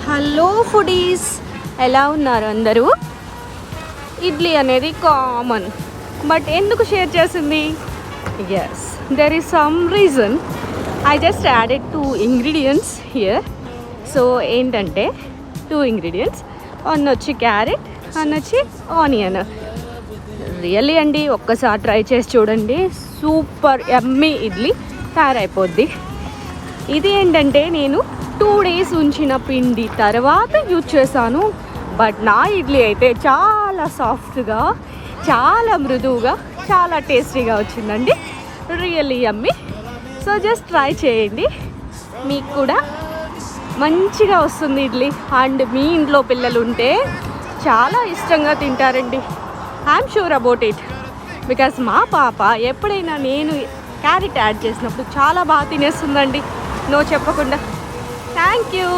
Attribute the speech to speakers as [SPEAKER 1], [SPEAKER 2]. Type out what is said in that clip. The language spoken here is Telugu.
[SPEAKER 1] హలో ఫుడీస్, ఎలా ఉన్నారు అందరూ? ఇడ్లీ అనేది కామన్, బట్ ఎందుకు షేర్ చేసింది? Yes, there is some reason. I just added 2 ingredients here. So ఏంటంటే 2 ఇంగ్రీడియంట్స్, వన్ వచ్చి క్యారెట్, వన్ వచ్చి ఆనియన్. రియల్లీ అండి, ఒక్కసారి ట్రై చేసి చూడండి, సూపర్ యమ్మీ ఇడ్లీ తయారైపోద్ది. ఇది ఏంటంటే నేను 2 days ఉంచిన పిండి తర్వాత యూజ్ చేశాను, బట్ నా ఇడ్లీ అయితే చాలా సాఫ్ట్గా, చాలా మృదువుగా, చాలా టేస్టీగా వచ్చిందండి. రియల్లీ యమ్మీ. సో జస్ట్ ట్రై చేయండి, మీకు కూడా మంచిగా వస్తుంది ఇడ్లీ. అండ్ మీ ఇంట్లో పిల్లలు ఉంటే చాలా ఇష్టంగా తింటారండి. I'm sure about it, because మా పాప ఎప్పుడైనా నేను క్యారెట్ యాడ్ చేసినప్పుడు చాలా బాగా తినేస్తుందండి, నో చెప్పకుండా. Thank you.